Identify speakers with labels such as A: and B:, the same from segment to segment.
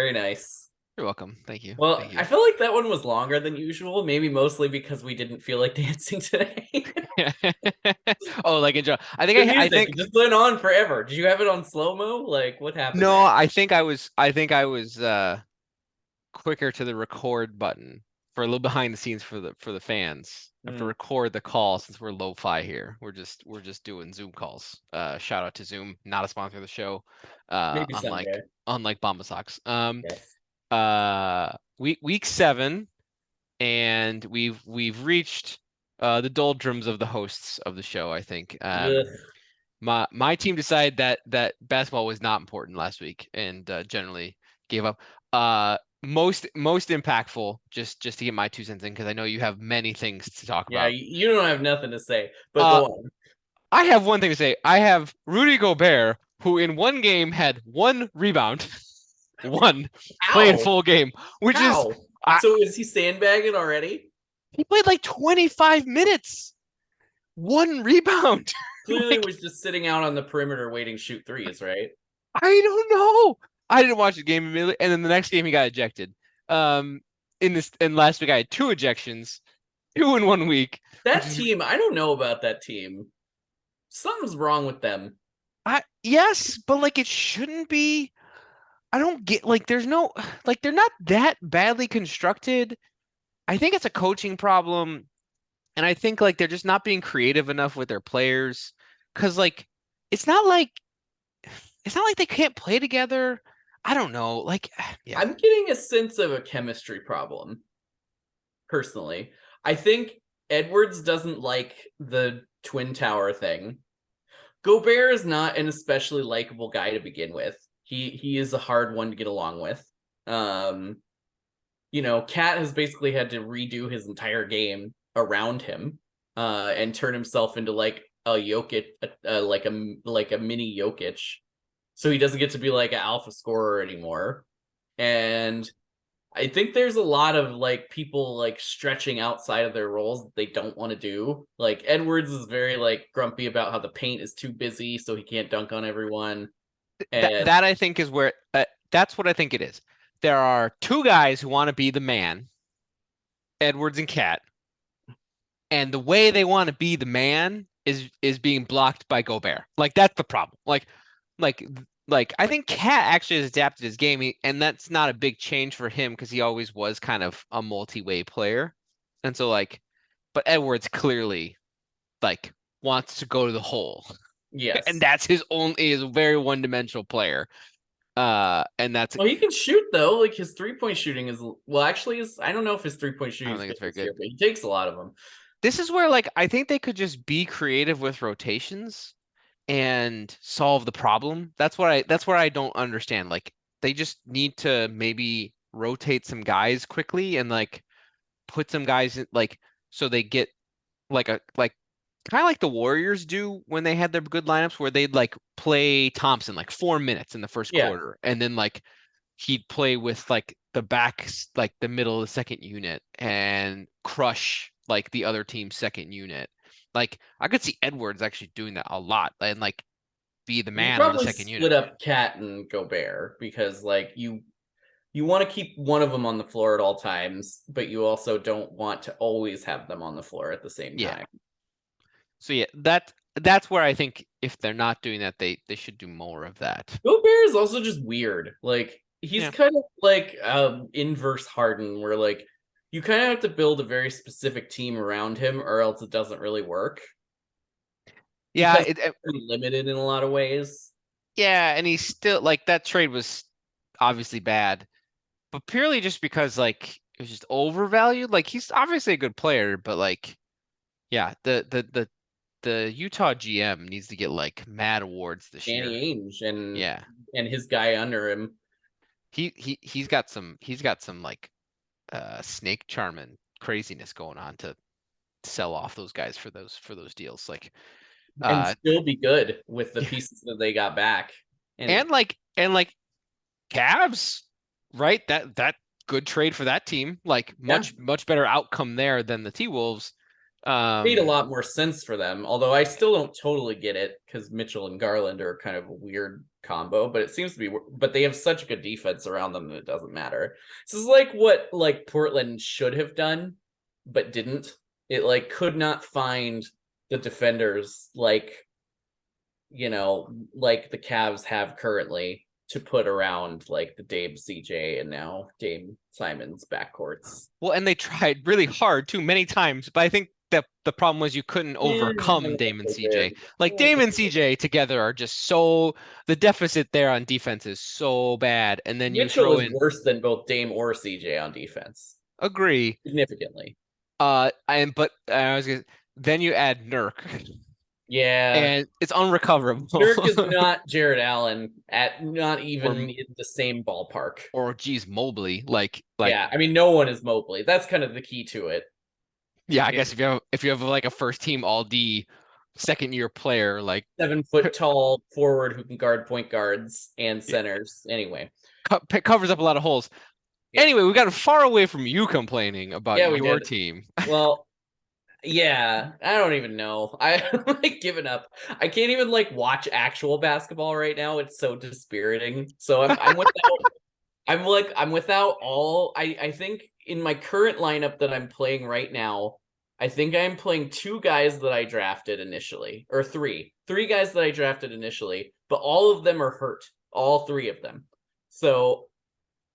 A: Very nice.
B: You're welcome. Thank you.
A: Well,
B: Thank
A: I
B: you.
A: feel like that one was longer than usual, maybe mostly because we didn't feel like dancing today.
B: Oh, like enjoy.
A: The
B: I
A: music
B: think
A: just went on forever. Did you have it on slow-mo? Like, what happened
B: no,
A: there?
B: I think I was quicker to the record button for a little behind the scenes for the fans. I have to
A: Hmm,
B: record the call since we're lo-fi here. We're just doing Zoom calls. Shout out to Zoom, not a sponsor of the show.
A: maybe someday.
B: Unlike Bomba Socks.
A: Yes.
B: Week 7, and we've reached the doldrums of the hosts of the show, I think.
A: Ugh.
B: My team decided that basketball was not important last week and generally gave up. Most impactful, just to get my 2 cents in, because I know you have many things to talk
A: Yeah,
B: about.
A: you don't have nothing to say, but
B: Uh,
A: go on.
B: I have one thing to say. I have Rudy Gobert, who in one game had 1 rebound, one playing
A: How?
B: full game, which is
A: How?
B: I,
A: So is he sandbagging already?
B: he played like 25 minutes, 1 rebound.
A: Clearly
B: Like
A: was just sitting out on the perimeter waiting to shoot threes, right?
B: I don't know. I didn't watch the game immediately, and then the next game he got ejected. Um, in last week I had 2 ejections, 2 in 1 week, which
A: That
B: is
A: team, I don't know about that team. Something's wrong with them.
B: I yes, but like it shouldn't be. I don't get like there's no like they're not that badly constructed. I think it's a coaching problem, and I think like they're just not being creative enough with their players. Because like it's not like it's not like they can't play together. I don't know. Like yeah,
A: I'm getting a sense of a chemistry problem, personally. I think Edwards doesn't like the Twin Tower thing. Gobert is not an especially likable guy to begin with. He is a hard one to get along with. Um, Cat has basically had to redo his entire game around him, and turn himself into like a Jokic, like a mini Jokic, so he doesn't get to be like an alpha scorer anymore. And I think there's a lot of like people like stretching outside of their roles that they don't want to do. Like Edwards is very like grumpy about how the paint is too busy, so he can't dunk on everyone. And
B: that I think is where that's what I think it is. There are 2 guys who want to be the man, Edwards and Cat, and the way they want to be the man is being blocked by Gobert. Like that's the problem. Like I think Cat actually has adapted his game, and that's not a big change for him because he always was kind of a multi-way player. And so like, but Edwards clearly like wants to go to the hole, and
A: yes,
B: that's his only is a very one-dimensional player. And that's
A: well, he can shoot though. Like his 3-point shooting is well, actually, I don't know if his 3-point
B: I
A: shooting
B: don't
A: is
B: think
A: good
B: it's very
A: this year,
B: good.
A: but he takes a lot of them.
B: This is where like I think they could just be creative with rotations and solve the problem. That's where I don't understand. Like they just need to maybe rotate some guys quickly and like put some guys in like so they get like a like kind of like the Warriors do when they had their good lineups where they'd like play Thompson like 4 minutes in the first
A: Yeah,
B: quarter and then like he'd play with like the backs like the middle of the second unit and crush like the other team's second unit. Like I could see Edwards actually doing that a lot and like be the
A: you
B: man on the
A: probably
B: second unit.
A: split up Cat and Gobert because like you want to keep one of them on the floor at all times, but you also don't want to always have them on the floor at the same
B: Yeah.
A: time.
B: So yeah, that's where I think if they're not doing that, they should do more of that.
A: Gobert is also just weird. Like he's
B: Yeah.
A: kind of like inverse Harden, where like you kind of have to build a very specific team around him, or else it doesn't really work
B: Yeah,
A: because he's pretty limited in a lot of ways.
B: yeah, and he's still like that trade was obviously bad, but purely just because like it was just overvalued. Like he's obviously a good player, but like yeah, the Utah GM needs to get like mad awards this
A: Danny
B: year.
A: Ainge
B: Yeah.
A: and his guy under him.
B: He's got some like snake charming craziness going on to sell off those guys for those deals. Like
A: And
B: uh
A: still be good with the
B: yeah,
A: pieces that they got back. And
B: and like Cavs, right? That good trade for that team. Like
A: yeah,
B: much better outcome there than the T-Wolves.
A: Made a lot more sense for them, although I still don't totally get it because Mitchell and Garland are kind of a weird combo, but it seems to be, but they have such good defense around them that it doesn't matter. This is like what like Portland should have done, but didn't. It like could not find the defenders like, like the Cavs have currently to put around like the Dame CJ and now Dame Simon's backcourts.
B: Well, and they tried really hard too, many times, but I think that the problem was you couldn't
A: Yeah,
B: overcome Dame and
A: they
B: CJ.
A: did.
B: Like Dame and CJ together are just so the deficit there on defense is so bad, and then you
A: Mitchell
B: throw
A: is
B: in
A: worse than both Dame or CJ on defense,
B: agree.
A: significantly.
B: I was gonna, then you add Nurk,
A: Yeah,
B: and it's unrecoverable.
A: Nurk is not Jared Allen at not
B: or
A: even in the same ballpark.
B: or geez, Mobley. Like
A: Yeah, I mean, no one is Mobley. That's kind of the key to it.
B: yeah, I
A: It's
B: guess if you have like a first team all D second year player, like
A: 7 foot tall forward who can guard point guards and centers. Anyway,
B: covers up a lot of holes.
A: yeah,
B: Anyway, we got far away from you complaining about
A: yeah, we
B: your
A: did.
B: team.
A: Well, yeah, I don't even know. I'm like giving up. I can't even like watch actual basketball right now. It's so dispiriting. So I'm without I'm without all I think in my current lineup that I'm playing right now, I think I'm playing two guys that I drafted initially, or three. Three guys that I drafted initially, but all of them are hurt. All three of them. So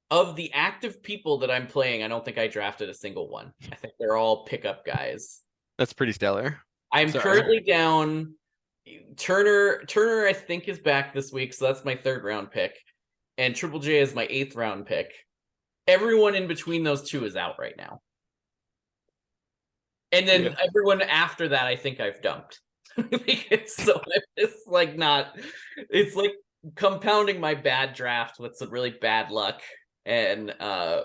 A: of the active people that I'm playing, I don't think I drafted a single one. I think they're all pickup guys.
B: That's pretty stellar.
A: I'm
B: Sorry.
A: currently down Turner I think is back this week, so that's my 3rd round pick. And Triple J is my 8th round pick. Everyone in between those two is out right now. And then
B: Yeah.
A: everyone after that, I think I've dumped. So it's like it's like compounding my bad draft with some really bad luck and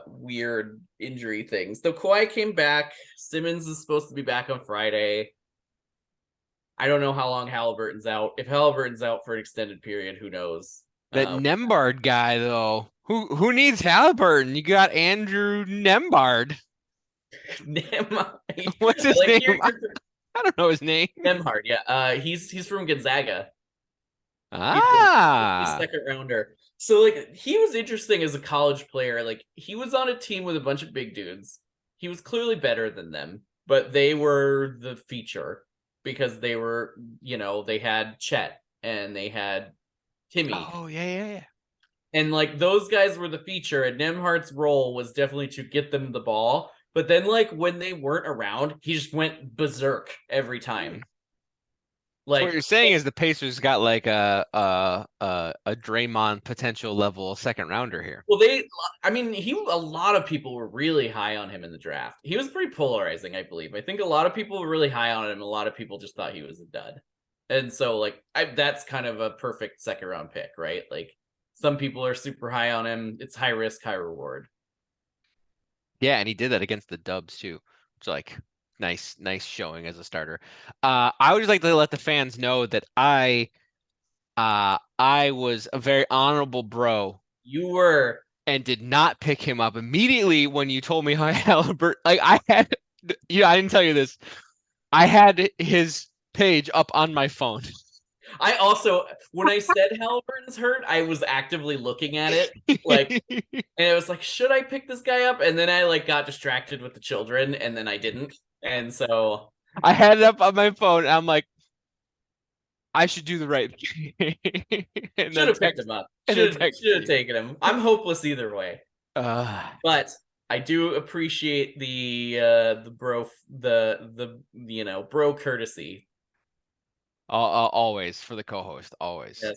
A: weird injury things. Though Kawhi came back, Simmons is supposed to be back on Friday. I don't know how long Halliburton's out. If Halliburton's out for an extended period, who knows?
B: That Nembhard guy though. Who needs Halliburton? You got Andrew Nembhard.
A: I
B: What's his
A: like
B: name?
A: your
B: I don't know his name.
A: Nemhard, yeah. He's from Gonzaga. He's a
B: Ah.
A: 2nd rounder. So like he was interesting as a college player. Like he was on a team with a bunch of big dudes. He was clearly better than them, but they were the feature because they were, they had Chet and they had Timmy.
B: Oh yeah.
A: And like those guys were the feature, and Nemhardt's role was definitely to get them the ball. But then, like when they weren't around, he just went berserk every time.
B: So what
A: Like,
B: you're saying is the Pacers got like a Draymond potential level 2nd rounder here.
A: well, I mean, a lot of people were really high on him in the draft. He was pretty polarizing, I believe. I think a lot of people were really high on him. A lot of people just thought he was a dud. And so, like, that's kind of a perfect 2nd round pick, right? Like, some people are super high on him. It's high risk, high reward.
B: Yeah, and he did that against the Dubs too. It's like nice showing as a starter. I would just like to let the fans know that I was a very honorable bro
A: You were.
B: and did not pick him up immediately when you told me how Halliburton. Like I had, I didn't tell you this. I had his page up on my phone.
A: I also, when I said Halliburton's hurt, I was actively looking at it, like, and it was like, should I pick this guy up? And then I like got distracted with the children, and then I didn't, and so
B: I had it up on my phone. And I'm like, I should do the right thing. And
A: should
B: then
A: have picked
B: text
A: him up.
B: and then
A: Should
B: text
A: have
B: you.
A: taken him. I'm hopeless either way,
B: Uh,
A: but I do appreciate the bro courtesy.
B: always for the co-host, always.
A: Yes,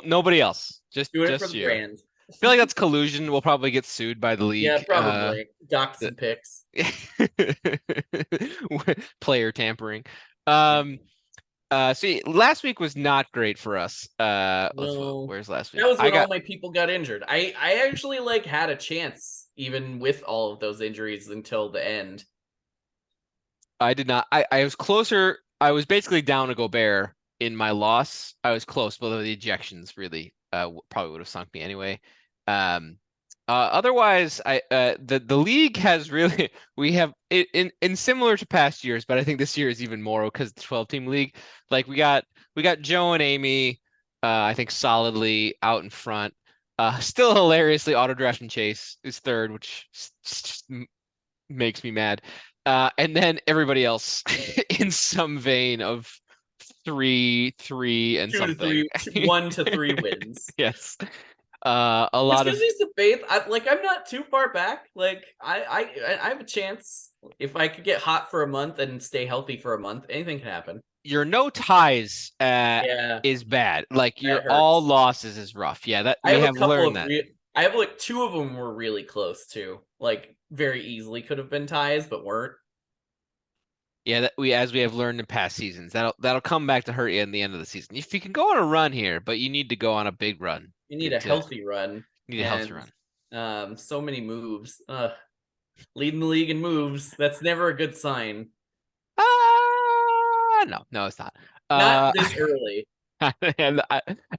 B: Nobody else.
A: doing it for
B: Just
A: the
B: you.
A: brand.
B: I feel like that's collusion. We'll probably get sued by the
A: Yeah,
B: league.
A: probably dock some picks.
B: Player tampering.
A: Yeah.
B: See, last week was not great for us.
A: No,
B: Where's last
A: that
B: week?
A: was
B: I
A: when all
B: got
A: my people got injured. I actually like had a chance even with all of those injuries until the end.
B: I did not. I was closer. I was basically down to Gobert in my loss. I was close, but the ejections really probably would have sunk me anyway. Um, Otherwise, the league has really we have in similar to past years, but I think this year is even more because it's 12-team league. Like we got Joe and Amy, I think solidly out in front. Still hilariously auto drafting Chase is third, which just makes me mad. And then everybody else in some vein of 3, 3, and
A: Two to
B: something.
A: three, 1 to 3 wins.
B: Yes. A
A: Which
B: lot
A: gives
B: of
A: me some faith. I'm not too far back. Like I have a chance if I could get hot for a month and stay healthy for a month. Anything can happen.
B: your no ties
A: Yeah,
B: is bad. Like your
A: that
B: all
A: hurts.
B: losses is rough. Yeah, that
A: I
B: we
A: have a
B: have
A: couple
B: learned
A: of
B: that.
A: I have like 2 of them were really close too. Like very easily could have been ties, but weren't.
B: Yeah, that we as we have learned in past seasons. That'll come back to hurt you in the end of the season. If you can go on a run here, but you need to go on a big run.
A: You need a
B: To
A: healthy run
B: need a healthy
A: and
B: run.
A: so many moves. Leading the league in moves. That's never a good sign.
B: No, no, it's not.
A: Not this early.
B: And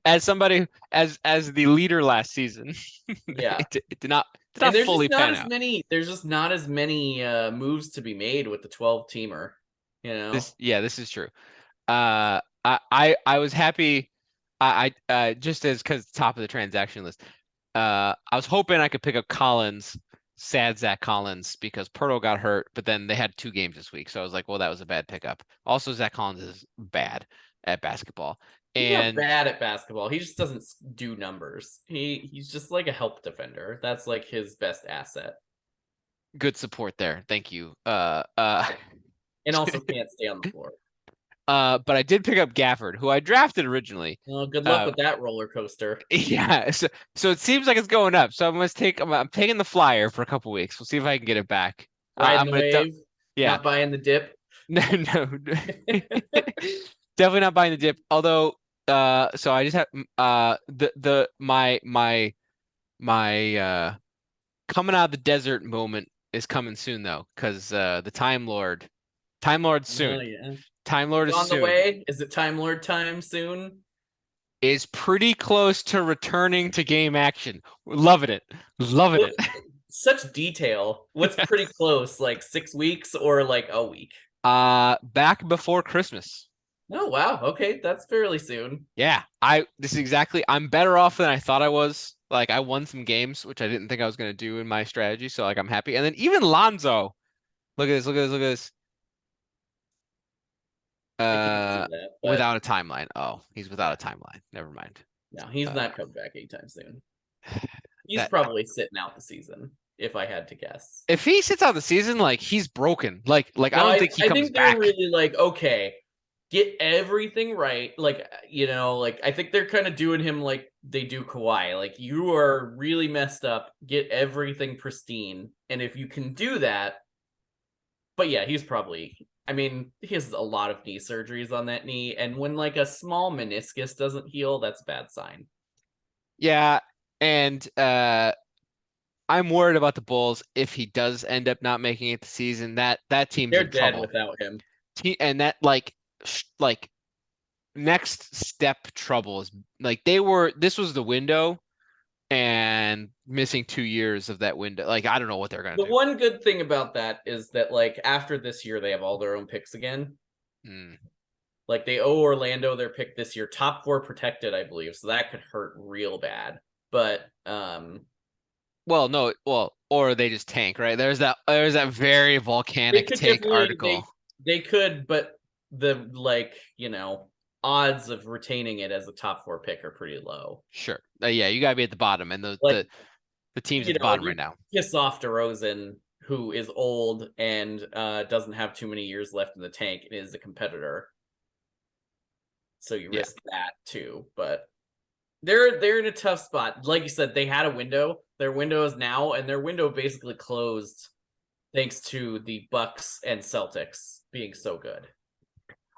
B: as somebody as the leader last season,
A: Yeah.
B: it did not
A: And
B: fully pan out.
A: there's just not as many moves to be made with the 12 teamer, you know.
B: This is true. I was happy. Just as because top of the transaction list. I was hoping I could pick up Collins, sad Zach Collins, because Pirtle got hurt, but then they had 2 games this week, so I was like, well, that was a bad pickup. Also, Zach Collins is bad at basketball,
A: He's not
B: and
A: bad at basketball. He just doesn't do numbers. He's just like a help defender. That's like his best asset.
B: good support there. Thank you.
A: And also can't stay on the floor.
B: But I did pick up Gafford, who I drafted originally.
A: Well, good luck with that roller coaster.
B: Yeah, so it seems like it's going up. So I'm taking the flyer for a couple weeks. We'll see if I can get it back.
A: Riding
B: I'm
A: the
B: gonna
A: wave,
B: yeah.
A: not buying the dip.
B: No, no. Definitely not buying the dip. Although so I just have the my coming out of the desert moment is coming soon though, because the Time Lord
A: Oh
B: soon.
A: yeah.
B: Time Lord
A: It's
B: is
A: on the
B: soon.
A: way. Is it Time Lord time soon?
B: Is pretty close to returning to game action. Loving it. Loving
A: What
B: it.
A: such detail. What's pretty close? Like 6 weeks or like a week?
B: Back before Christmas.
A: Oh wow. Okay, that's fairly soon.
B: Yeah, this is exactly I'm better off than I thought I was. Like I won some games, which I didn't think I was gonna do in my strategy, so like I'm happy. And then even Lonzo, look at this, look at this, look at this.
A: I can't see that, but
B: Without a timeline. Oh, he's without a timeline. Never mind.
A: no, he's
B: Uh,
A: not coming back anytime soon. He's
B: that
A: probably sitting out the season, if I had to guess.
B: if he sits out the season, like he's broken. Like I
A: No,
B: don't think he
A: I
B: comes
A: think they're
B: back.
A: really like, okay, get everything right. Like, like I think they're kind of doing him like they do Kawhi. Like, you are really messed up. Get everything pristine. And if you can do that, but yeah, he's probably, I mean, he has a lot of knee surgeries on that knee. And when like a small meniscus doesn't heal, that's a bad sign.
B: Yeah, and I'm worried about the Bulls if he does end up not making it the season. That team's
A: They're
B: in
A: dead
B: trouble.
A: without him.
B: And that like next step trouble is like this was the window and missing 2 years of that window. Like I don't know what they're gonna
A: The
B: do.
A: one good thing about that is that like after this year, they have all their own picks again.
B: Mm.
A: Like they owe Orlando their pick this year, top 4 protected, I believe. So that could hurt real bad. But
B: Well, no, or they just tank, right? There's that very
A: they
B: volcanic
A: could
B: take
A: definitely
B: article.
A: they could, but the like, odds of retaining it as a top 4 pick are pretty low.
B: Sure. Yeah, you gotta be at the bottom, and
A: Like,
B: the team's at the bottom
A: you
B: right now.
A: piss off DeRozan, who is old and doesn't have too many years left in the tank and is a competitor. So you
B: Yeah.
A: risk that too. But they're in a tough spot. Like you said, they had a window. Their window is now, and their window basically closed thanks to the Bucks and Celtics being so good.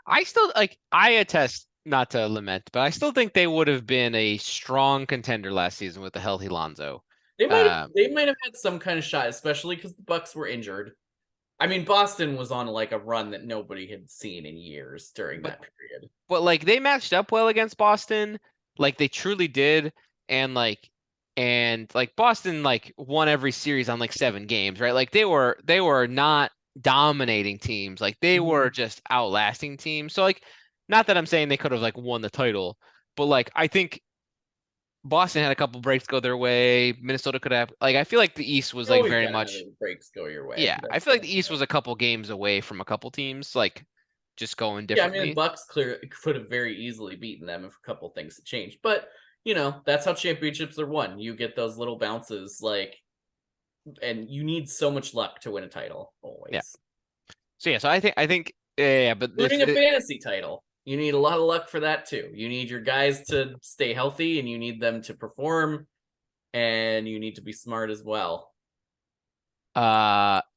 B: I still I attest not to lament, but I still think they would have been a strong contender last season with a healthy Lonzo.
A: They might have had some kind of shot, especially because the Bucks were injured. I mean, Boston was on like a run that nobody had seen in years during
B: But
A: that period.
B: but like they matched up well against Boston, like they truly did, and like And like Boston like won every series on like 7 games, right? Like they were not dominating teams. Like they were
A: Mhm.
B: just outlasting teams. So like not that I'm saying they could have like won the title, but like I think Boston had a couple breaks go their way. Minnesota could have like I feel like the East was
A: You
B: like
A: always
B: very
A: gotta have
B: much
A: the breaks go your way.
B: yeah. I
A: That's
B: feel like
A: that,
B: the East was a couple games away from a couple teams like just going
A: yeah, I mean, the
B: differently.
A: Bucks clear could have very easily beaten them if a couple things had changed. But that's how championships are won. You get those little bounces, like, and you need so much luck to win a title
B: Yeah.
A: always,
B: So yeah, so I think yeah, but
A: including a fantasy title. You need a lot of luck for that too. You need your guys to stay healthy, and you need them to perform, and you need to be smart as well.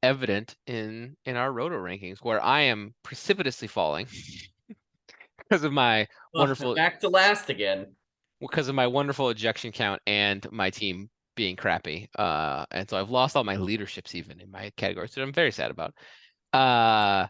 B: evident in our roto rankings where I am precipitously falling because of my
A: Oh,
B: wonderful
A: back to last again.
B: ejection count and my team being crappy. And so I've lost all my leaderships even in my categories that I'm very sad about. Uh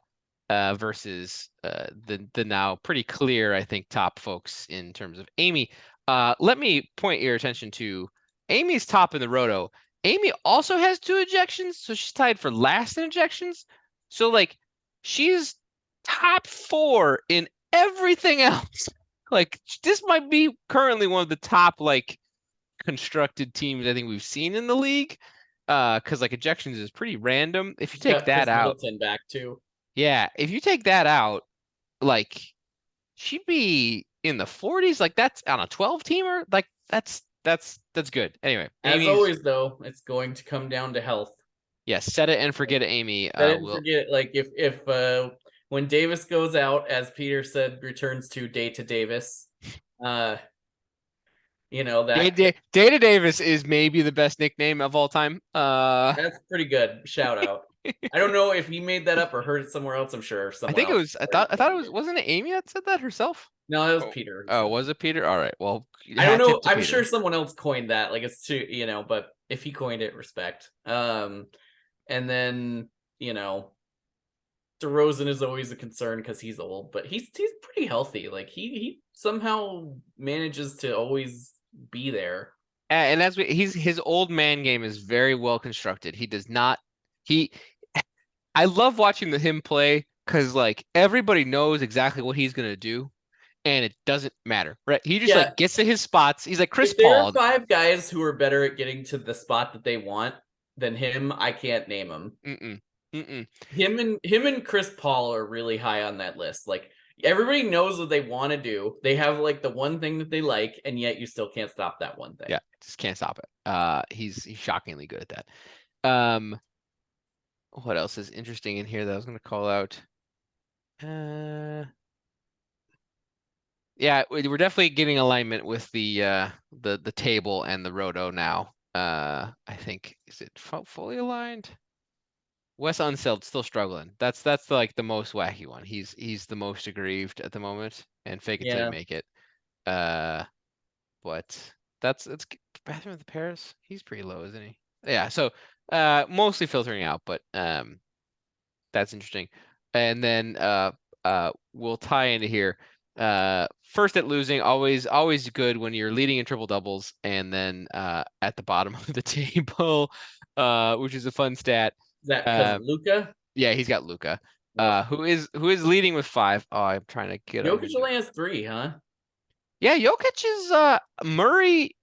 B: versus the now pretty clear, I think, top folks in terms of Amy. Let me point your attention to Amy's top in the roto. Amy also has 2 ejections, so she's tied for last in ejections. So like she's top 4 in everything else. Like this might be currently one of the top like constructed teams I think we've seen in the league. Because like ejections is pretty random. If you
A: She's
B: take
A: got
B: that
A: Chris
B: out,
A: Middleton back too.
B: yeah, if you take that out, like she'd be in the 40s. Like that's on a 12 teamer. Like that's good. Anyway,
A: As
B: Amy's
A: always, though, it's going to come down to health.
B: yeah, set it and forget it, Amy.
A: I didn't
B: Will
A: forget, like, if when Davis goes out, as Peter said, returns to Data Davis, uh, that
B: Data Davis is maybe the best nickname of all time.
A: that's pretty good. Shout out. I don't know if he made that up or heard it somewhere else. I'm sure
B: I
A: someone
B: think it
A: else
B: was. I thought it
A: coined
B: was.
A: it.
B: Wasn't it Amy that said that herself?
A: No, that was
B: Oh,
A: Peter who
B: oh,
A: said
B: was
A: that.
B: it Peter? All right. Well,
A: I don't
B: hat
A: know.
B: tip to
A: I'm sure
B: Peter.
A: someone else coined that. Like, it's too, but if he coined it, respect. And then you know, DeRozan is always a concern because he's old, but he's pretty healthy. Like he somehow manages to always be there.
B: And his old man game is very well constructed. He does not. He I love watching him play because like everybody knows exactly what he's gonna do, and it doesn't matter, right? He just
A: Yeah,
B: like gets to his spots. He's like Chris
A: if there are
B: Paul.
A: 5 guys who are better at getting to the spot that they want than him, I can't name them.
B: Mm-mm, mm-mm.
A: Him and Chris Paul are really high on that list. Like everybody knows what they want to do. They have like the one thing that they like, and yet you still can't stop that one thing.
B: Yeah, just can't stop it. He's shockingly good at that. What else is interesting in here that I was gonna call out? Uh, yeah, we're definitely getting alignment with the table and the roto now. I think is it fully aligned? Wes Unseld still struggling. That's like the most wacky one. He's the most aggrieved at the moment, and fake it till you
A: Yeah.
B: make it. Uh, but that's Bathroom of the Paris. He's pretty low, isn't he? Yeah. So mostly filtering out, but that's interesting. And then we'll tie into here. First at losing, always good when you're leading in triple doubles, and then at the bottom of the table, which is a fun stat.
A: Is that because of
B: Uh,
A: Luka?
B: yeah, he's got Luka,
A: Ugh.
B: who is leading with 5. Oh, I'm trying to get on
A: Jokic
B: his.
A: only has 3, huh?
B: Yeah, Jokic is Murray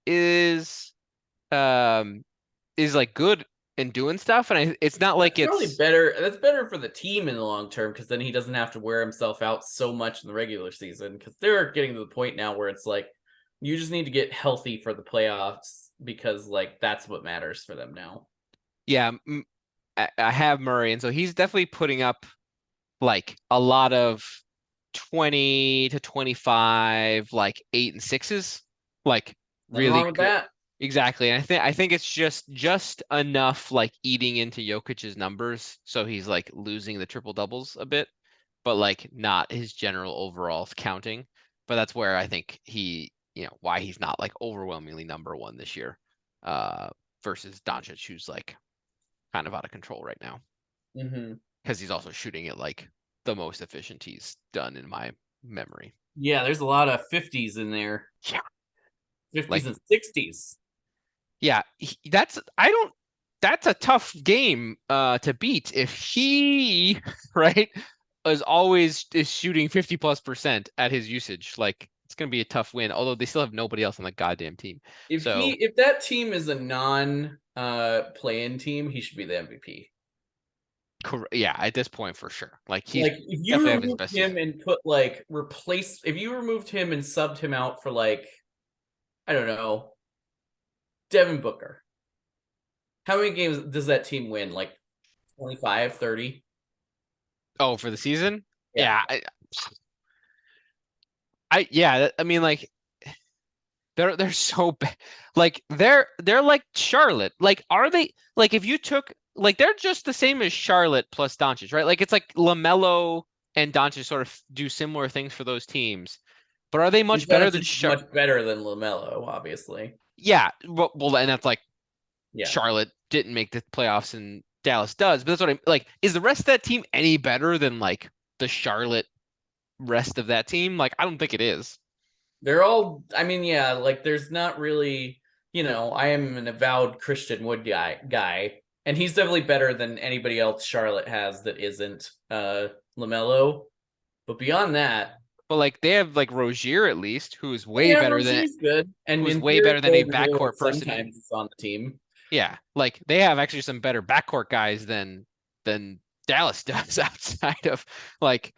B: um is like good and doing stuff, and it's not like
A: That's probably
B: it's
A: better. That's better for the team in the long term because then he doesn't have to wear himself out so much in the regular season. Because they're getting to the point now where it's like you just need to get healthy for the playoffs because like that's what matters for them now.
B: yeah. I have Murray, and so he's definitely putting up like a lot of 20 to 25, like 8 and 6s, like
A: Nothing
B: really
A: wrong with
B: good.
A: that.
B: Exactly. And I think it's just enough like eating into Jokic's numbers, so he's like losing the triple doubles a bit, but like not his general overall counting. But that's where I think why he's not like overwhelmingly number 1 this year, uh, versus Doncic, who's like kind of out of control right now
A: Mm-hmm.
B: because he's also shooting it like the most efficient he's done in my memory.
A: Yeah, there's a lot of 50s in there,
B: Yeah.
A: 50s
B: Like
A: and 60s.
B: Yeah, that's a tough game to beat if he right is shooting 50+% at his usage. Like it's gonna be a tough win, although they still have nobody else on the goddamn team. So
A: If that team is a non play-in team, he should be the MVP.
B: yeah, at this point for sure. Like he's
A: Like if you
B: definitely have his
A: removed
B: best
A: him
B: season.
A: and put like replace if you removed him and subbed him out for like, I don't know, Devin Booker. How many games does that team win? Like 25, 30?
B: Oh, for the season?
A: Yeah.
B: Yeah, I mean like they're so bad. Like they're like Charlotte. Like are they like if you took like they're just the same as Charlotte plus Doncic, right? Like it's like LaMelo and Doncic sort of do similar things for those teams. But are they much better than
A: Doncic is much better than LaMelo, obviously.
B: Yeah, well, and that's like
A: Yeah.
B: Charlotte didn't make the playoffs and Dallas does. But that's what I'm like. Is the rest of that team any better than like the Charlotte rest of that team? Like I don't think it is.
A: They're all, I mean, yeah, like there's not really, I am an avowed Christian Wood guy, and he's definitely better than anybody else Charlotte has that isn't LaMelo. But beyond that,
B: But like they have like Rozier at least,
A: yeah, Rozier's good. And
B: who's
A: in
B: way
A: theory,
B: better than a
A: Golden Hill
B: backcourt person.
A: sometimes is on the team.
B: Yeah, like they have actually some better backcourt guys than Dallas does outside of like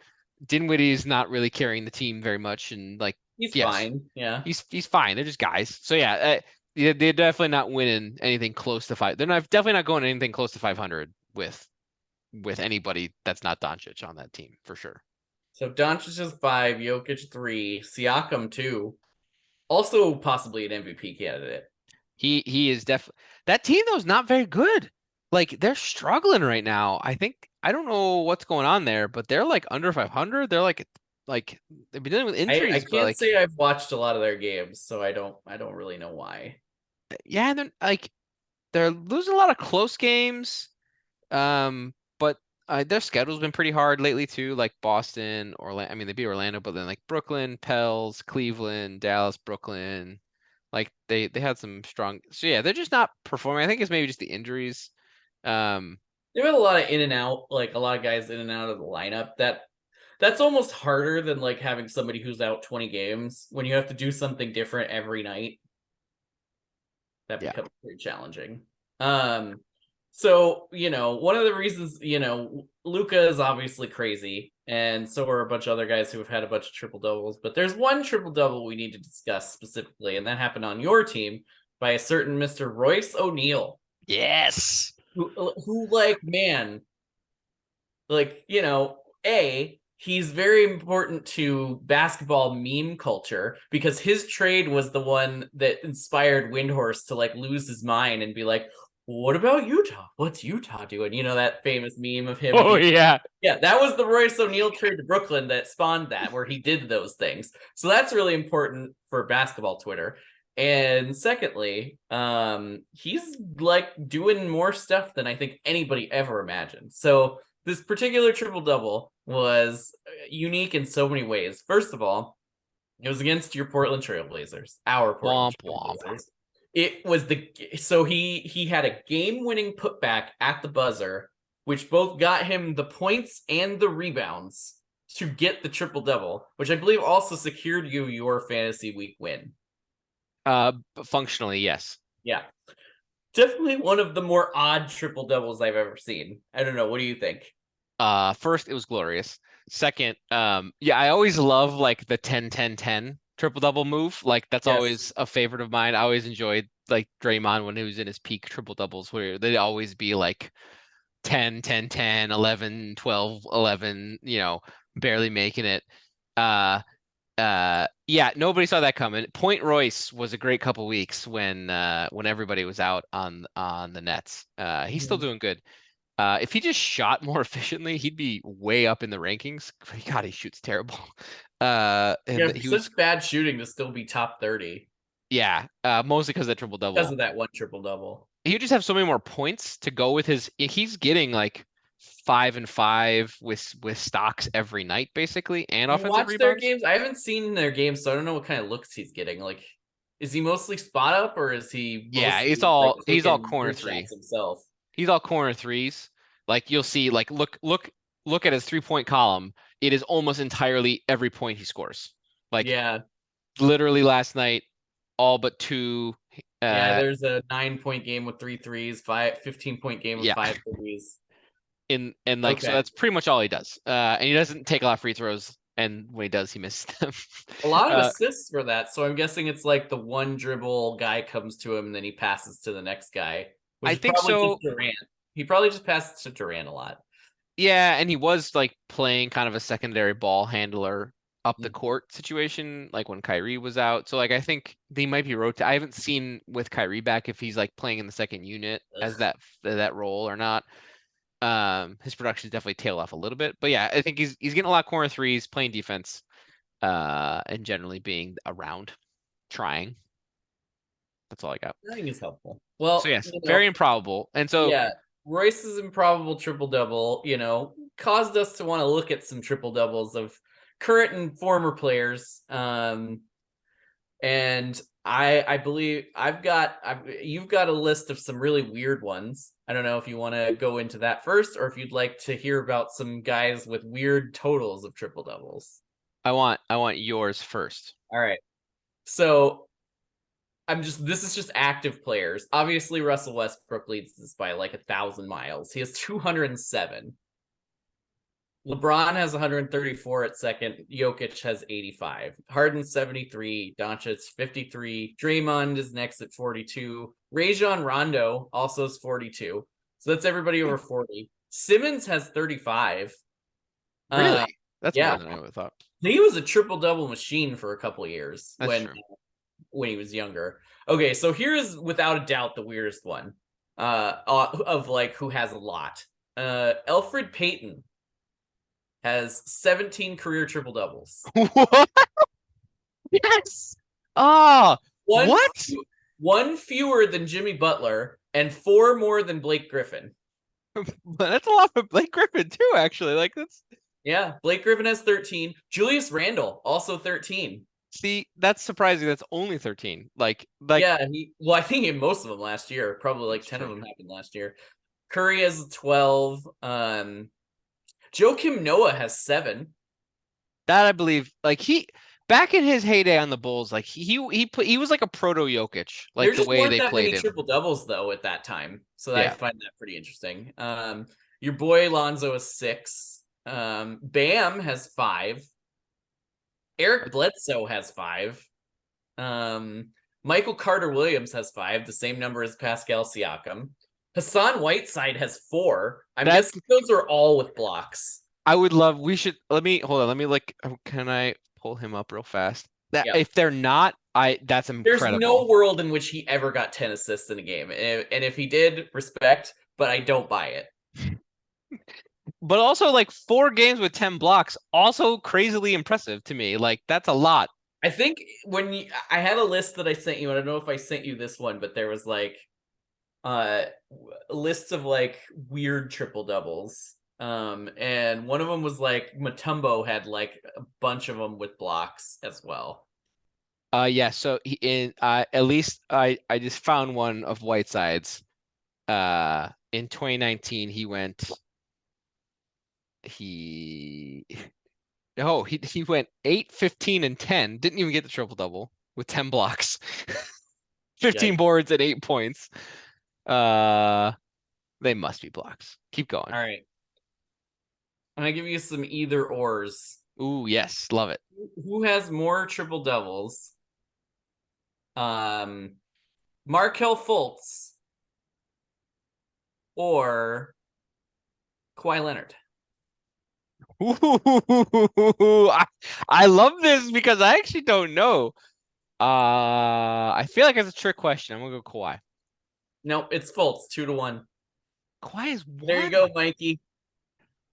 B: Dinwiddie's not really carrying the team very much, and like
A: He's
B: yes,
A: fine. Yeah.
B: he's fine. They're just guys. So yeah, they're definitely not winning anything close to five. They're not definitely not going anything close to 500 with anybody that's not Doncic on that team for sure.
A: So Doncic is 5, Jokic 3, Siakam 2. Also possibly an MVP candidate.
B: He is definitely that team though is not very good. Like they're struggling right now. I think I don't know what's going on there, but they're like under 500. They're like they've been dealing with
A: I
B: injuries, but
A: can't
B: like
A: say I've watched a lot of their games, so I don't really know why.
B: yeah, and they're losing a lot of close games. But their schedule's been pretty hard lately too. Like Boston, Orlando. I mean, they beat Orlando, but then like Brooklyn, Pels, Cleveland, Dallas, Brooklyn. Like they had some strong. So yeah, they're just not performing. I think it's maybe just the injuries. Um,
A: They've had a lot of in and out, like a lot of guys in and out of the lineup. That's almost harder than like having somebody who's out 20 games when you have to do something different every night. That
B: yeah.
A: becomes pretty challenging. So, one of the reasons, Luka is obviously crazy, and so are a bunch of other guys who have had a bunch of triple doubles. But there's one triple double we need to discuss specifically, and that happened on your team by a certain Mr. Royce O'Neale,
B: Yes.
A: who like, man, like, he's very important to basketball meme culture because his trade was the one that inspired Windhorse to like lose his mind and be like, what about Utah? What's Utah doing? You know, that famous meme of him
B: Oh
A: being,
B: yeah.
A: yeah, that was the Royce O'Neale trade to Brooklyn that spawned that, where he did those things. So that's really important for basketball Twitter. And secondly, he's like doing more stuff than I think anybody ever imagined. So this particular triple double was unique in so many ways. First of all, it was against your Portland Trailblazers, our Portland
B: Womp womp.
A: Trailblazers. It was so he had a game-winning putback at the buzzer, which both got him the points and the rebounds to get the triple double, which I believe also secured you your fantasy week win.
B: Functionally, yes.
A: Yeah, definitely one of the more odd triple doubles I've ever seen. I don't know. What do you think?
B: First it was glorious. Second, yeah, I always love like the 10-10-10 triple double move. Like that's
A: Yes.
B: always a favorite of mine. I always enjoyed like Draymond when he was in his peak triple doubles where they'd always be like 10-10-10, 11-12-11, barely making it. Uh yeah, nobody saw that coming. Point Royce was a great couple weeks when everybody was out on the Nets. He's still doing good. If he just shot more efficiently, he'd be way up in the rankings. God, he shoots terrible.
A: Yeah,
B: And he was,
A: such bad shooting to still be top 30
B: yeah, mostly because of that triple
A: because
B: double.
A: of that one triple double.
B: He would just have so many more points to go with his. He's getting like 5 and 5 with stocks every night, basically, and
A: You
B: offensive
A: watch their
B: rebounds.
A: games? I haven't seen their games, so I don't know what kind of looks he's getting. Like, Is he mostly spot up, or is he
B: Yeah,
A: mostly like
B: he's all
A: taking
B: corner
A: good shots
B: three.
A: himself?
B: He's all corner threes. Like you'll see, like look at his 3-point column. It is almost entirely every point he scores. Like
A: Yeah.
B: literally last night, all but two.
A: Yeah,
B: Uh,
A: there's a 9-point game with 3 threes, 15-point game with
B: yeah,
A: 5 threes.
B: in and like so
A: Okay.
B: that's pretty much all he does. And he doesn't take a lot of free throws, and when he does, he misses them.
A: A lot of
B: uh,
A: assists for that. So I'm guessing it's like the one dribble guy comes to him and then he passes to the next guy, which
B: I
A: is
B: think
A: probably just
B: so.
A: Durant. He probably just passes to Durant a lot.
B: Yeah, and he was like playing kind of a secondary ball handler up the
A: Mhm.
B: court situation, like when Kyrie was out. So like I think they might be rotating. I haven't seen with Kyrie back if he's like playing in the second unit as
A: Ugh.
B: that role or not. His production's definitely tailed off a little bit, but yeah, I think he's getting a lot of corner threes, playing defense, and generally being around, trying. That's all I got.
A: I think it's helpful.
B: So
A: Well,
B: yes, very improbable. And so
A: yeah, Royce's improbable triple double, caused us to want to look at some triple doubles of current and former players. And I believe you've got a list of some really weird ones. I don't know if you want to go into that first, or if you'd like to hear about some guys with weird totals of triple doubles.
B: I want yours first.
A: All right, so this is just active players. Obviously, Russell Westbrook leads this by like 1,000 miles. He has 207. LeBron has 134 at second. Jokic has 85. Harden 73. Doncic 53. Draymond is next at 42. Rajon Rondo also is 42. So that's everybody over 40. Simmons has 35. Uh,
B: Really? That's more
A: yeah,
B: than I would have thought.
A: he was a triple double machine for a couple of years
B: That's
A: when
B: true.
A: he was younger. Okay, so here's without a doubt the weirdest one. Of like who has a lot. Elfrid Payton has 17 career triple doubles.
B: What? Yes. Oh,
A: One
B: what?
A: one fewer than Jimmy Butler and 4 more than Blake Griffin.
B: That's a lot for Blake Griffin too, actually. Like that's
A: Yeah, Blake Griffin has 13. Julius Randle also 13.
B: see, that's surprising. That's only 13. Like
A: Yeah, I think he had most of them last year. Probably like
B: that's
A: 10 of
B: true.
A: them happened last year. Curry has 12. Joakim Noah has 7.
B: That I believe. Like he back in his heyday on the Bulls, like he was like a proto Jokic,
A: There
B: like the
A: just
B: way
A: weren't
B: they
A: that
B: played
A: many
B: him.
A: triple doubles though at that time, so I
B: Yeah.
A: find that pretty interesting. Your boy Lonzo is 6. Bam has 5. Eric Bledsoe has 5. Michael Carter Williams has 5, the same number as Pascal Siakam. Hassan Whiteside has 4. I'm
B: That's
A: guessing those are all with blocks.
B: I would love we should let me hold on, let me like can I pull him up real fast? That
A: Yeah.
B: if they're not, that's
A: There's no
B: incredible.
A: world in which he ever got 10 assists in a game. And if he did, respect, but I don't buy it.
B: But also like 4 games with 10 blocks, also crazily impressive to me. Like that's a lot.
A: I think I had a list that I sent you, I don't know if I sent you this one, but there was like uh lists of like weird triple doubles. And one of them was like Mutombo had like a bunch of them with blocks as well.
B: Yeah, so at least I just found one of Whiteside's. In 2019 he he went 8, 15, and 10. Didn't even get the triple double with 10 blocks. 15
A: Yikes.
B: boards at 8 points. Uh they must be blocks. Keep going.
A: All right. I'm gonna give you some either ors.
B: Ooh, yes, love it.
A: Who has more triple doubles? Um, Markel Fultz or Kawhi Leonard?
B: Ooh, I love this because I actually don't know. I feel like it's a trick question. I'm gonna go Kawhi.
A: No, it's Fultz, 2-1.
B: Kawhi is
A: There you
B: one.
A: go, Mikey.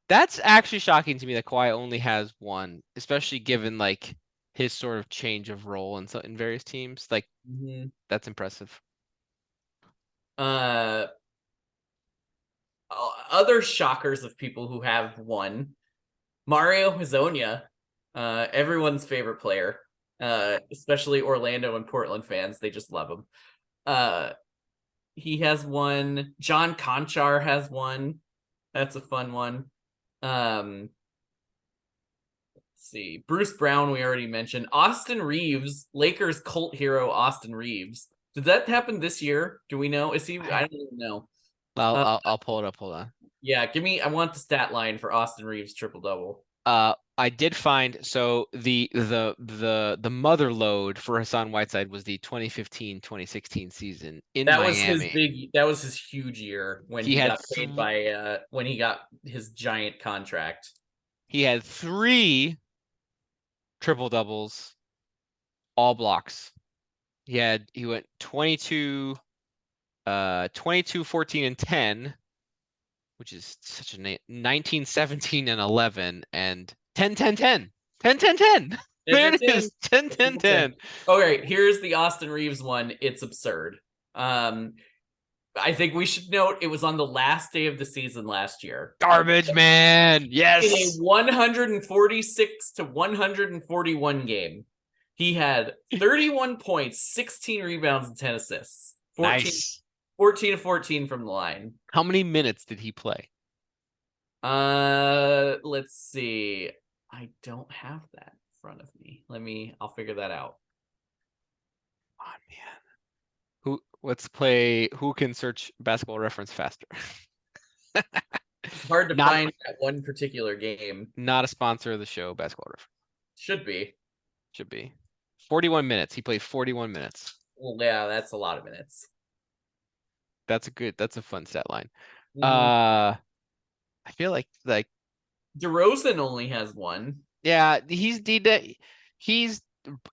B: That's actually shocking to me that Kawhi only has one, especially given like his sort of change of role in various teams. Like
A: Mhm.
B: that's impressive.
A: Uh, Other shockers of people who have one. Mario Hezonja, everyone's favorite player. especially Orlando and Portland fans. They just love him. He has one. John Conchar has one. That's a fun one. Let's see. Bruce Brown, we already mentioned. Austin Reeves, Lakers cult hero Austin Reeves. Did that happen this year? Do we know? Is he? I don't even know.
B: I'll pull it up. Hold on.
A: Yeah, give me. I want the stat line for Austin Reeves triple double.
B: I did find so the mother lode for Hassan Whiteside was the 2015-2016 season in
A: That was his
B: Miami.
A: big. That was his huge year when he
B: had
A: got paid by when he got his giant contract.
B: He had 3 triple doubles, all blocks. He went 22, 22, 14, and 10, which is such a 19, 17, and 11, and 10, 10, 10. 10, 10, 10. There it is. 10, 10, 10.
A: Okay, here's the Austin Reeves one. It's absurd. I think we should note it was on the last day of the season last year.
B: Garbage man. Yes.
A: In a 146 to 141 game, he had 31 points, 16 rebounds, and 10 assists. 14,
B: nice.
A: 14 to 14 from the line.
B: How many minutes did he play?
A: Let's see. I don't have that in front of me. I'll figure that out.
B: Oh man. Who can search Basketball Reference faster?
A: It's hard to find that one particular game.
B: Not a sponsor of the show, Basketball Reference.
A: Should be.
B: 41 minutes. He played 41 minutes.
A: Well, yeah, that's a lot of minutes.
B: That's a fun stat line.
A: Mm-hmm.
B: I feel like
A: DeRozan only has one.
B: Yeah, he never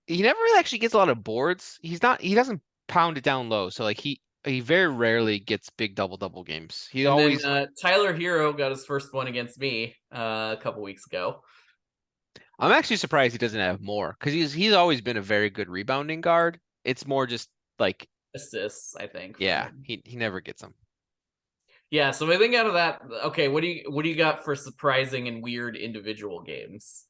B: really actually gets a lot of boards. He doesn't pound it down low. So like he very rarely gets big double games.
A: Then Tyler Hero got his first one against me a couple weeks ago.
B: I'm actually surprised he doesn't have more because he's always been a very good rebounding guard. It's more just like
A: assists, I think.
B: Yeah, he never gets them.
A: Yeah, so I think out of that, okay, what do you got for surprising and weird individual games?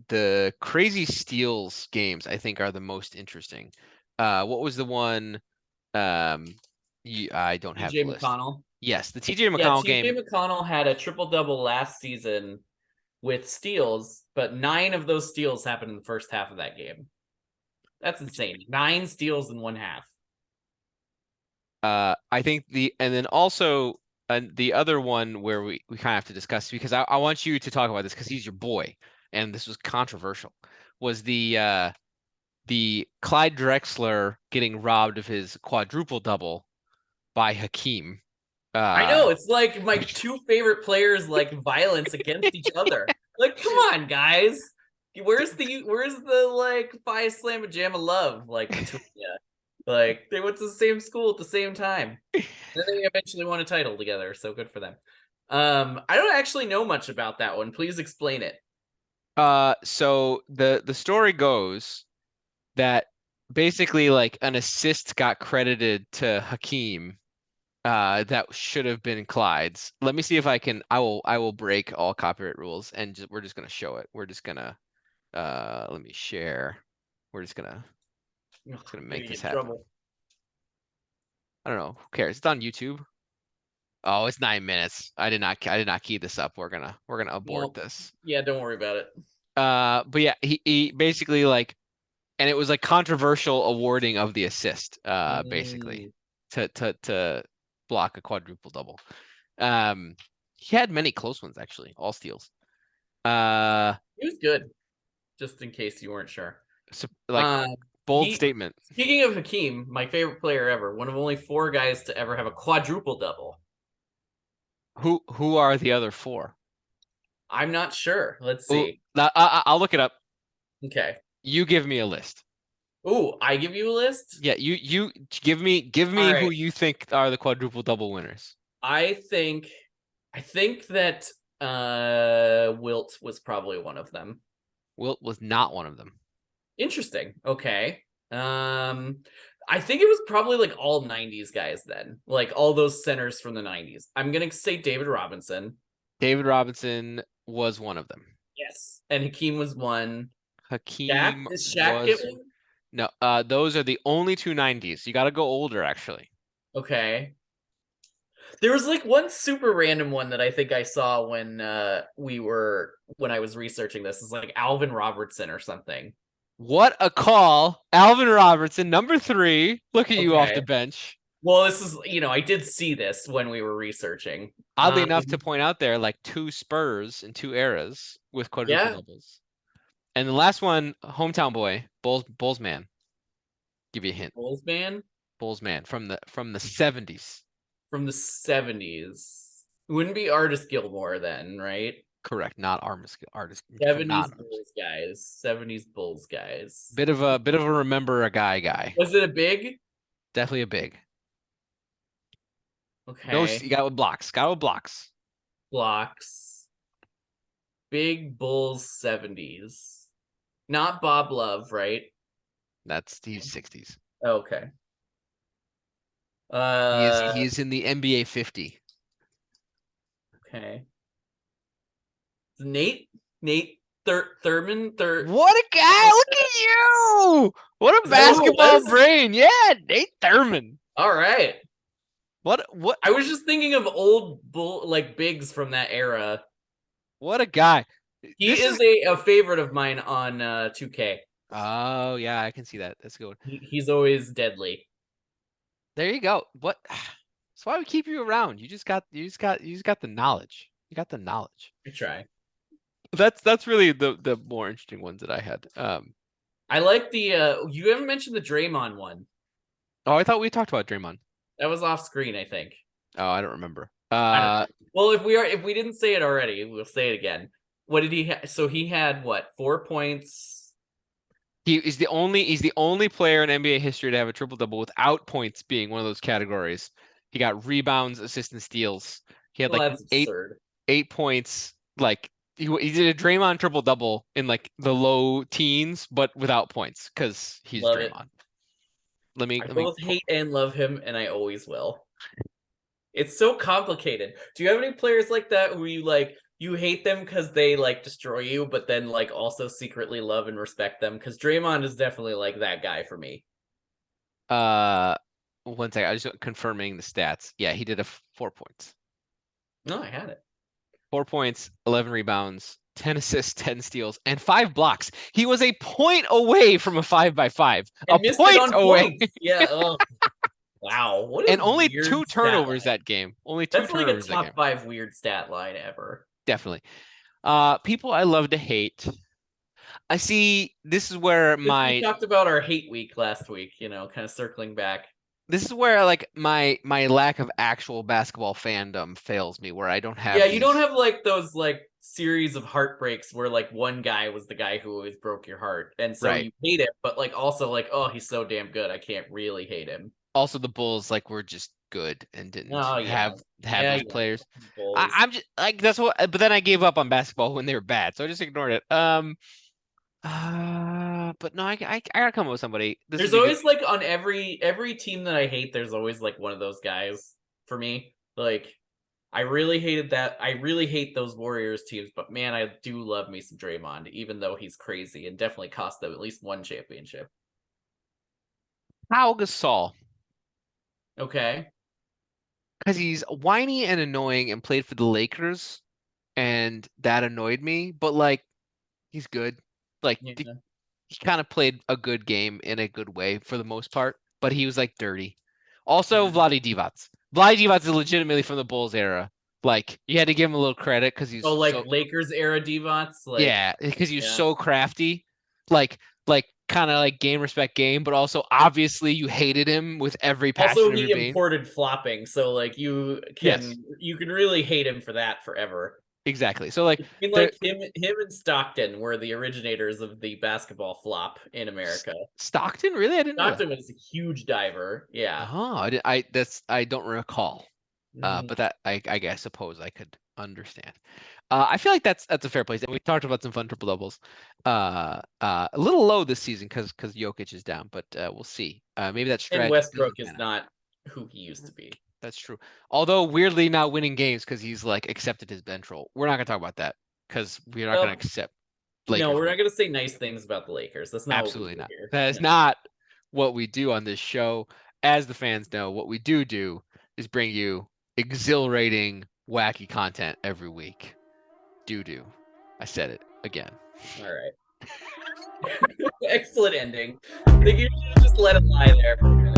B: The crazy steals games I think are the most interesting. What was the one? I don't have the list.
A: McConnell.
B: Yes, the TJ McConnell game.
A: TJ McConnell had a triple-double last season with steals, but 9 of those steals happened in the first half of that game. That's insane. 9 steals in one half.
B: I think and then also the other one where we kind of have to discuss because I want you to talk about this because he's your boy and this was controversial was the Clyde Drexler getting robbed of his quadruple double by Hakeem.
A: I know, it's like my 2 favorite players like violence against each other. Like, come on, guys. Where's the like Phi Slamma Jamma love like between you? Like they went to the same school at the same time. And they eventually won a title together, so good for them. I don't actually know much about that one. Please explain it.
B: So the story goes that basically like an assist got credited to Hakeem that should have been Clyde's. Let me see if I will break all copyright rules and we're just gonna show it. We're just gonna let me share. We're just gonna make this happen. Trouble. I don't know. Who cares? It's on YouTube. Oh, it's 9 minutes. I did not key this up. We're gonna abort this.
A: Yeah, don't worry about it.
B: But yeah, he basically like, and it was like controversial awarding of the assist, basically to block a quadruple double. He had many close ones actually, all steals.
A: He was good. Just in case you weren't sure.
B: So, like bold statement.
A: Speaking of Hakeem, my favorite player ever, one of only 4 guys to ever have a quadruple double.
B: Who are the other 4?
A: I'm not sure. Let's see.
B: I'll look it up.
A: Okay.
B: You give me a list.
A: Ooh, I give you a list?
B: Yeah, you give me right. Who you think are the quadruple double winners.
A: I think that Wilt was probably one of them.
B: Wilt was not one of them.
A: Interesting. Okay. I think it was probably like all 90s guys then. Like all those centers from the 90s. I'm going to say David Robinson.
B: David Robinson was one of them.
A: Yes. And Hakeem was one. Shaq?
B: Hakeem
A: Did Shaq get
B: was
A: one?
B: no. Those are the only two 90s. You got to go older, actually.
A: Okay. There was like one super random one that I think I saw when when I was researching this. It's like Alvin Robertson or something.
B: What a call, Alvin Robertson, number 3. Look at you off the
A: Okay.
B: bench.
A: Well, this is, I did see this when we were researching.
B: Oddly enough, to point out there, like 2 Spurs in 2 eras with quadruple
A: Yeah,
B: doubles. And the last one, hometown boy, Bulls man. Give you a hint.
A: Bulls man
B: Bulls man from the 70s.
A: from the 70s. It wouldn't be Artist Gilmore then, right?
B: Correct, not artist.
A: 70s
B: Not
A: Bulls guys. 70s Bulls guys.
B: bit of a remember a guy.
A: Was it a big?
B: Definitely a big. No,
A: Okay.
B: you got with blocks. Got with blocks.
A: Blocks. Big Bulls 70s. Not Bob Love, right?
B: That's he's 60s.
A: Okay.
B: He is in the NBA 50.
A: Okay. Nate Thurman.
B: What a guy! Look at you! What a
A: Is that who it
B: basketball
A: was?
B: brain! Yeah, Nate Thurman.
A: All right.
B: What
A: I was just thinking of old bigs from that era.
B: what a guy!
A: He
B: This
A: is a favorite of mine on 2K.
B: Oh yeah, I can see that. That's a good one.
A: He's always deadly.
B: There you go. What? That's why we keep you around. You just got the knowledge. You got the knowledge.
A: I try.
B: That's really the more interesting ones that I had.
A: I like the you haven't mentioned the Draymond one.
B: Oh, I thought we talked about Draymond.
A: That was off screen, I think.
B: Oh, I don't remember.
A: I don't know. Well, if we didn't say it already, we'll say it again. What did he have? So he had what, 4 points?
B: He's the only player in NBA history to have a triple double without points being one of those categories. He got rebounds, assists, and steals. He had
A: Well,
B: like
A: that's
B: eight
A: absurd.
B: 8 points. Like he did a Draymond triple double in like the low teens, but without points because he's
A: Love it.
B: Draymond. Let me
A: I
B: let me
A: both hate and love him, and I always will. It's so complicated. Do you have any players like that where you hate them because they like destroy you, but then like also secretly love and respect them? Because Draymond is definitely like that guy for me.
B: one second. I was just confirming the stats. Yeah, he did 4 points.
A: No, I had it.
B: 4 points, 11 rebounds, 10 assists, 10 steals, and 5 blocks. He was a point away from a 5x5.
A: And
B: A
A: missed
B: point
A: it on
B: away.
A: points. Yeah. Oh, wow. What is
B: And only
A: weird
B: 2
A: stat
B: turnovers
A: line?
B: that game. Only 2
A: That's like a
B: turnovers that
A: top
B: game.
A: 5 weird stat line ever.
B: Definitely. People I love to hate. I see this is where
A: Since we talked about our hate week last week, kind of circling back.
B: this is where like my lack of actual basketball fandom fails me, where I don't have
A: Yeah, you don't
B: these.
A: have like those like series of heartbreaks where like one guy was the guy who always broke your heart, and so
B: Right.
A: you hate him, but like also like, oh, he's so damn good, I can't really hate him.
B: Also, the Bulls like were just good and didn't
A: Oh yeah,
B: have those
A: yeah.
B: players.
A: Bulls.
B: I'm just like that's what. But then I gave up on basketball when they were bad, so I just ignored it. But no, I gotta come up with somebody. This would
A: There's
B: be good.
A: always like on every team that I hate, there's always like one of those guys for me. Like I really hated that. I really hate those Warriors teams, but man, I do love me some Draymond, even though he's crazy and definitely cost them at least one championship.
B: Pau Gasol,
A: Okay.
B: because he's whiny and annoying and played for the Lakers, and that annoyed me. But like, he's good. Like,
A: Yeah.
B: he kind of played a good game in a good way for the most part, but he was like dirty. Also, Vlade Divac. Vlade Divac is legitimately from the Bulls era. Like, you had to give him a little credit because he's
A: Oh, like
B: so
A: Lakers era Divac, like
B: yeah, because he was
A: yeah.
B: so crafty. Like kind of like game respect game, but also obviously you hated him with every passion
A: Also,
B: of your
A: he
B: being.
A: imported flopping, so like
B: Yes,
A: you can really hate him for that forever.
B: exactly. So like
A: I mean,
B: the
A: like him and Stockton were the originators of the basketball flop in America.
B: Stockton, really? I didn't know that.
A: Stockton was a huge diver. Yeah.
B: Oh, I don't recall. But that I guess suppose I could understand. I feel like that's a fair place. And we talked about some fun triple doubles. A little low this season because Jokic is down, but we'll see. Maybe that
A: And
B: strategy
A: Westbrook
B: doesn't
A: is
B: pan out.
A: not who he used to be.
B: That's true. Although weirdly not winning games because he's like accepted his bench role. We're not gonna talk about that. because we're not going to accept Lakers.
A: No, we're not going to say nice things about the Lakers. That's not
B: Absolutely
A: what we
B: not.
A: do here.
B: That is not what we do on this show. As the fans know, what we do is bring you exhilarating, wacky content every week. Do. I said it again.
A: All right. Excellent ending. I think you should just let it lie there for a minute.